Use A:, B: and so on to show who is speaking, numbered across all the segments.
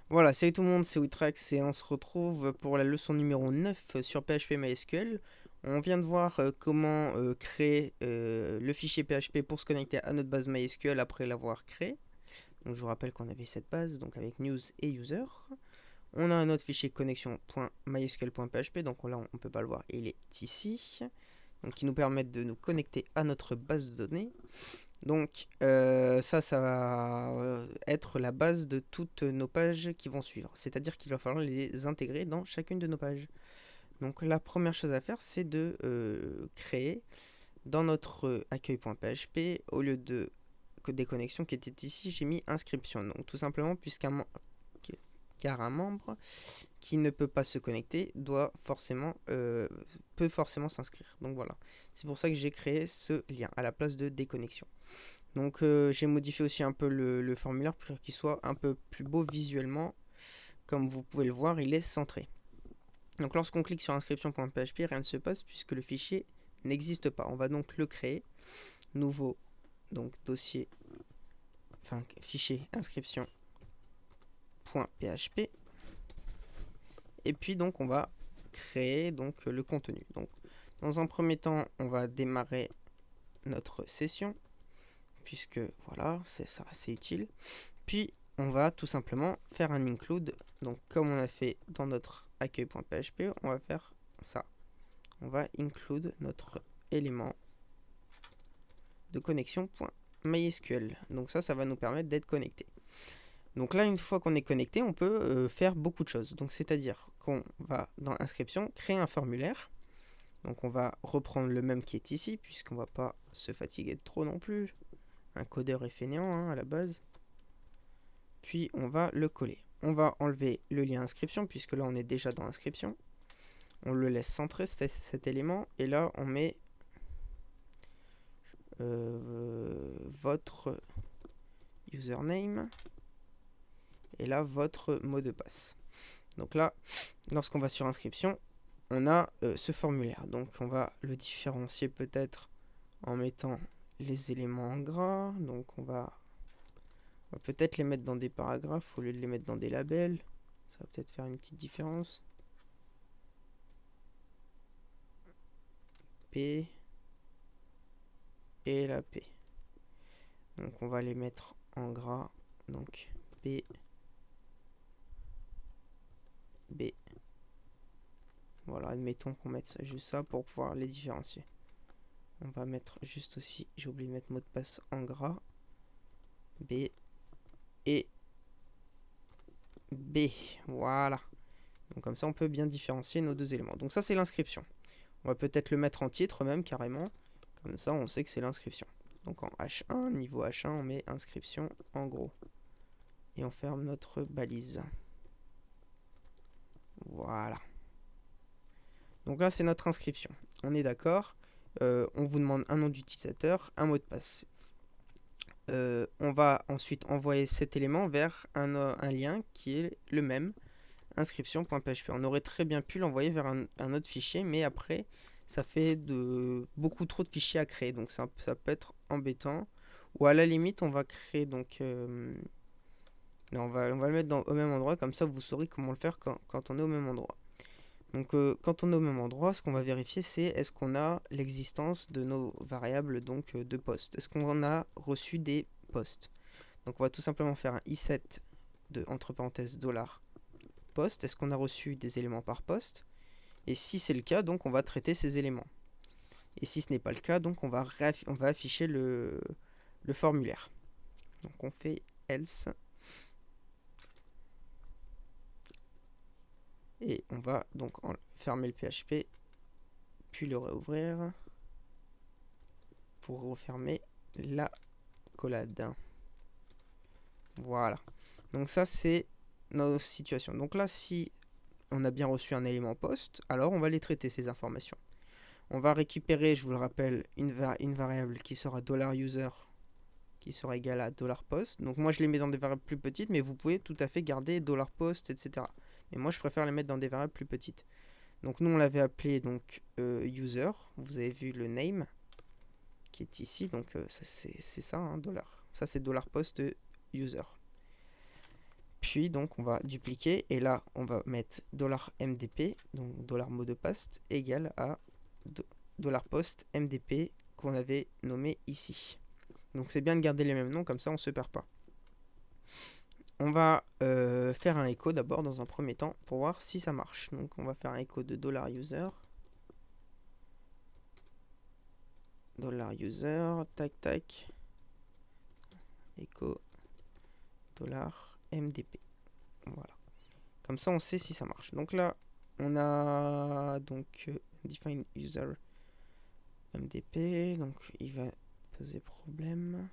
A: Voilà, salut tout le monde, c'est Witrax et on se retrouve pour la leçon numéro 9 sur PHP MySQL. On vient de voir comment créer le fichier PHP pour se connecter à notre base MySQL après l'avoir créé. Donc je vous rappelle qu'on avait cette base donc avec news et user. On a un autre fichier connexion.mysql.php, donc là on ne peut pas le voir, il est ici. Donc qui nous permettent de nous connecter à notre base de données. Donc ça va être la base de toutes nos pages qui vont suivre. C'est-à-dire qu'il va falloir les intégrer dans chacune de nos pages. Donc la première chose à faire, c'est de créer dans notre accueil.php, au lieu de des connexions qui étaient ici, j'ai mis inscription. Donc tout simplement, car un membre qui ne peut pas se connecter peut forcément s'inscrire. Donc voilà, c'est pour ça que j'ai créé ce lien à la place de déconnexion. Donc j'ai modifié aussi un peu le formulaire pour qu'il soit un peu plus beau visuellement. Comme vous pouvez le voir, il est centré. Donc lorsqu'on clique sur inscription.php, rien ne se passe puisque le fichier n'existe pas. On va donc le créer. Nouveau, donc dossier, enfin fichier inscription.php. Et puis donc on va créer donc le contenu. Donc dans un premier temps, on va démarrer notre session puisque voilà, c'est ça, c'est utile. Puis on va tout simplement faire un include. Donc comme on a fait dans notre accueil.php, on va faire ça. On va include notre élément de connexion.mysql. Donc ça va nous permettre d'être connecté. Donc là, une fois qu'on est connecté, on peut faire beaucoup de choses. Donc c'est-à-dire qu'on va dans inscription créer un formulaire. Donc on va reprendre le même qui est ici, puisqu'on va pas se fatiguer de trop non plus. Un codeur est fainéant à la base. Puis on va le coller. On va enlever le lien inscription, puisque là on est déjà dans inscription. On le laisse centrer cet élément, et là on met votre username, et là votre mot de passe. Donc là, lorsqu'on va sur inscription, on a ce formulaire. Donc on va le différencier peut-être en mettant les éléments en gras. Donc on va peut-être les mettre dans des paragraphes au lieu de les mettre dans des labels. Ça va peut-être faire une petite différence. P et la P. Donc on va les mettre en gras. Donc P, B. Voilà, admettons qu'on mette juste ça pour pouvoir les différencier. On va mettre juste aussi, j'ai oublié de mettre mot de passe en gras. B et B. Voilà. Donc comme ça, on peut bien différencier nos deux éléments. Donc ça, c'est l'inscription. On va peut-être le mettre en titre même, carrément. Comme ça, on sait que c'est l'inscription. Donc en H1, niveau H1, on met inscription en gros. Et on ferme notre balise. Voilà. Donc là, c'est notre inscription. On est d'accord. On vous demande un nom d'utilisateur, un mot de passe. On va ensuite envoyer cet élément vers un lien qui est le même, inscription.php. On aurait très bien pu l'envoyer vers un autre fichier, mais après, ça fait beaucoup trop de fichiers à créer, donc ça peut être embêtant. Ou à la limite, on va créer donc... non, on va le mettre au même endroit, comme ça vous saurez comment le faire quand on est au même endroit. Donc quand on est au même endroit, ce qu'on va vérifier, c'est est-ce qu'on a l'existence de nos variables donc de poste. Est-ce qu'on a reçu des postes. Donc on va tout simplement faire un i7 de entre parenthèses $post. Est-ce qu'on a reçu des éléments par poste? Et si c'est le cas, donc on va traiter ces éléments. Et si ce n'est pas le cas, donc on va afficher le formulaire. Donc on fait else. Et on va donc fermer le PHP, puis le réouvrir pour refermer la collade. Voilà. Donc ça, c'est notre situation. Donc là, si on a bien reçu un élément post, alors on va les traiter, ces informations. On va récupérer, je vous le rappelle, une variable qui sera $user, qui sera égale à $post. Donc moi, je les mets dans des variables plus petites, mais vous pouvez tout à fait garder $post, etc. Mais moi, je préfère les mettre dans des variables plus petites. Donc nous, on l'avait appelé donc user. Vous avez vu le name qui est ici. Donc c'est ça, hein, $. Ça, c'est $post user.
B: Puis donc on va dupliquer et là on va mettre $MDP, donc $mot de passe égale à $post MDP qu'on avait nommé ici. Donc c'est bien de garder les mêmes noms, comme ça on se perd pas. On va faire un echo d'abord dans un premier temps pour voir si ça marche. Donc on va faire un echo de $user. $user, tac tac. Echo $MDP. Voilà. Comme ça on sait si ça marche. Donc là on a donc define user MDP. Donc il va poser problème.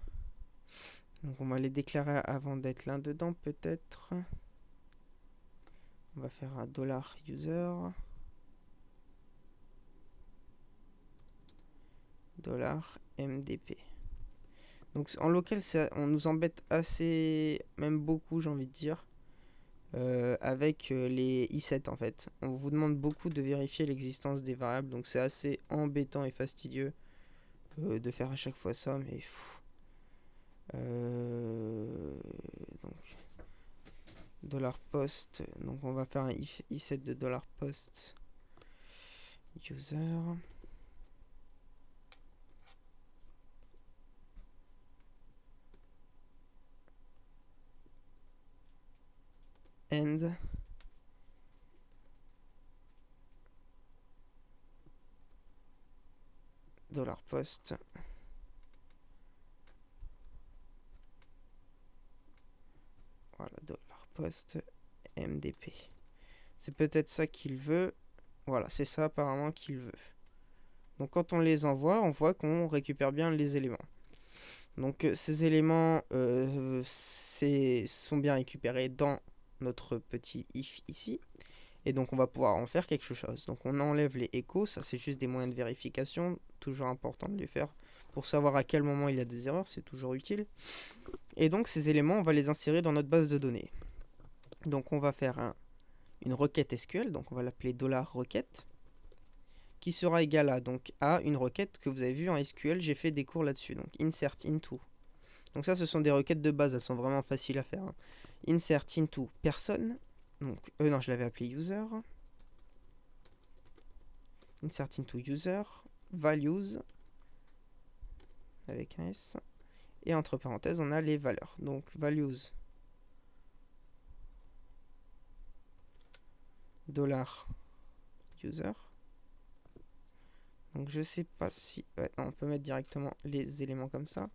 B: Donc on va les déclarer avant d'être là dedans peut-être. On va faire un $user. $MDP. Donc en local, on nous embête assez, même beaucoup, j'ai envie de dire, avec les i7 en fait. On vous demande beaucoup de vérifier l'existence des variables, donc c'est assez embêtant et fastidieux de faire à chaque fois ça, mais donc $post, donc on va faire un i7 de $post user. And $post voilà $post MDP. C'est peut-être ça qu'il veut. Voilà, c'est ça apparemment qu'il veut. Donc quand on les envoie, on voit qu'on récupère bien les éléments. Donc ces éléments sont bien récupérés dans notre petit if ici. Et donc on va pouvoir en faire quelque chose. Donc on enlève les échos, ça c'est juste des moyens de vérification, toujours important de les faire pour savoir à quel moment il y a des erreurs, c'est toujours utile. Et donc ces éléments, on va les insérer dans notre base de données. Donc on va faire une requête SQL, donc on va l'appeler $requête, qui sera égal à, donc, à une requête que vous avez vu en SQL, j'ai fait des cours là-dessus, donc insert into. Donc ça, ce sont des requêtes de base, elles sont vraiment faciles à faire. Insert into personne, donc, non, je l'avais appelé user. Insert into user, values, avec un S, et entre parenthèses, on a les valeurs. Donc, values, $user. Donc, je sais pas si... Ouais, non, on peut mettre directement les éléments comme ça.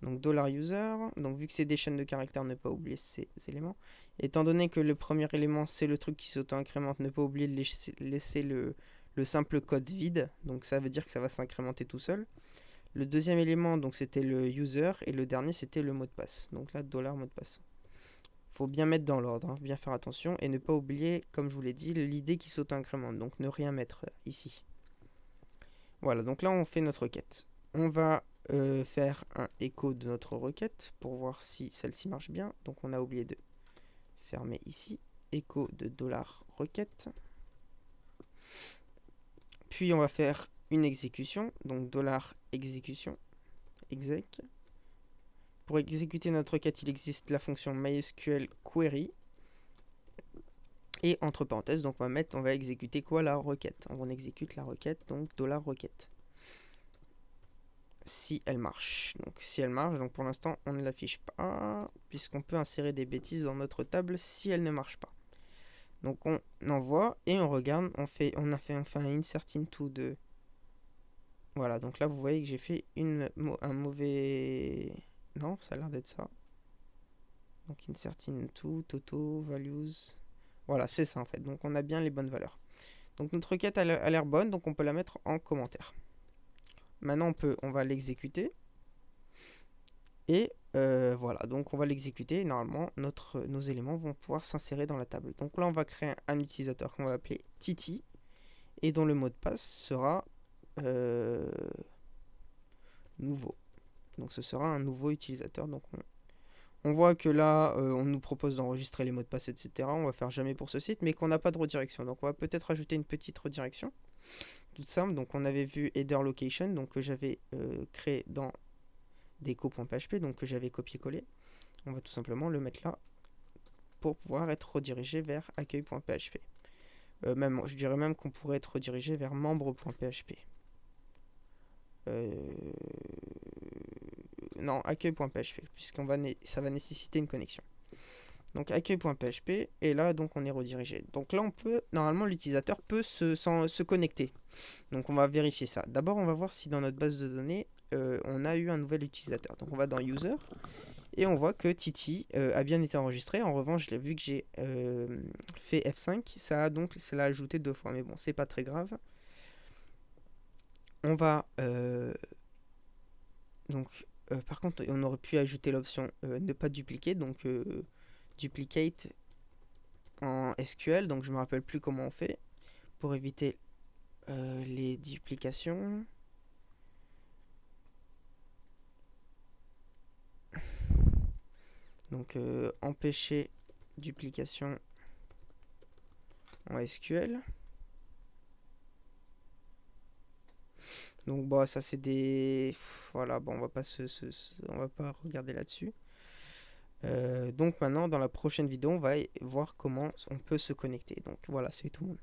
B: Donc $user, donc vu que c'est des chaînes de caractères, ne pas oublier ces éléments. Étant donné que le premier élément c'est le truc qui s'auto-incrémente, ne pas oublier de laisser le simple code vide, donc ça veut dire que ça va s'incrémenter tout seul. Le deuxième élément, donc c'était le user, et le dernier c'était le mot de passe. Donc là, $mot de passe. Faut bien mettre dans l'ordre, hein, bien faire attention, et ne pas oublier, comme je vous l'ai dit, l'idée qui s'auto-incrémente, donc ne rien mettre ici. Voilà, donc là on fait notre requête. On va faire un écho de notre requête pour voir si celle-ci marche bien. Donc on a oublié de fermer ici. Écho de $requête. Puis on va faire une exécution. Donc $exécution. Exec. Pour exécuter notre requête, il existe la fonction MySQL query. Et entre parenthèses, donc on va exécuter quoi? La requête. On exécute la requête, donc $requête. Si elle marche. Donc si elle marche, donc pour l'instant on ne l'affiche pas, puisqu'on peut insérer des bêtises dans notre table si elle ne marche pas. Donc on envoie et on regarde, on a fait enfin un insert into de... Voilà, donc là vous voyez que j'ai fait un mauvais... Non, ça a l'air d'être ça. Donc insert into, toto, values... Voilà, c'est ça en fait, donc on a bien les bonnes valeurs. Donc notre requête a l'air bonne, donc on peut la mettre en commentaire. Maintenant on va l'exécuter. Et voilà, donc on va l'exécuter et normalement nos éléments vont pouvoir s'insérer dans la table. Donc là on va créer un utilisateur qu'on va appeler Titi et dont le mot de passe sera nouveau. Donc ce sera un nouveau utilisateur. Donc on voit que là on nous propose d'enregistrer les mots de passe, etc. On va faire jamais pour ce site, mais qu'on n'a pas de redirection. Donc on va peut-être ajouter une petite redirection. Toute simple, donc on avait vu header location, donc que j'avais créé dans deco.php, donc que j'avais copié-collé. On va tout simplement le mettre là.
A: pour pouvoir être redirigé vers accueil.php. Même, je dirais même qu'on pourrait être redirigé vers membre.php. Non, accueil.php, ça va nécessiter une connexion. Donc accueil.php, et là donc on est redirigé. Donc là normalement l'utilisateur peut se connecter. Donc on va vérifier ça. D'abord on va voir si dans notre base de données on a eu un nouvel utilisateur. Donc on va dans user et on voit que Titi a bien été enregistré. En revanche, vu que j'ai fait F5, ça l'a ajouté 2 fois. Mais bon, c'est pas très grave. On va par contre, on aurait pu ajouter l'option ne pas dupliquer, donc duplicate en SQL, donc je me rappelle plus comment on fait pour éviter les duplications. Donc empêcher duplication en SQL. Donc bon, ça c'est des... Voilà, bon, on va pas on va pas regarder là-dessus. Donc maintenant, dans la prochaine vidéo, on va voir comment on peut se connecter. Donc voilà, c'est tout le monde.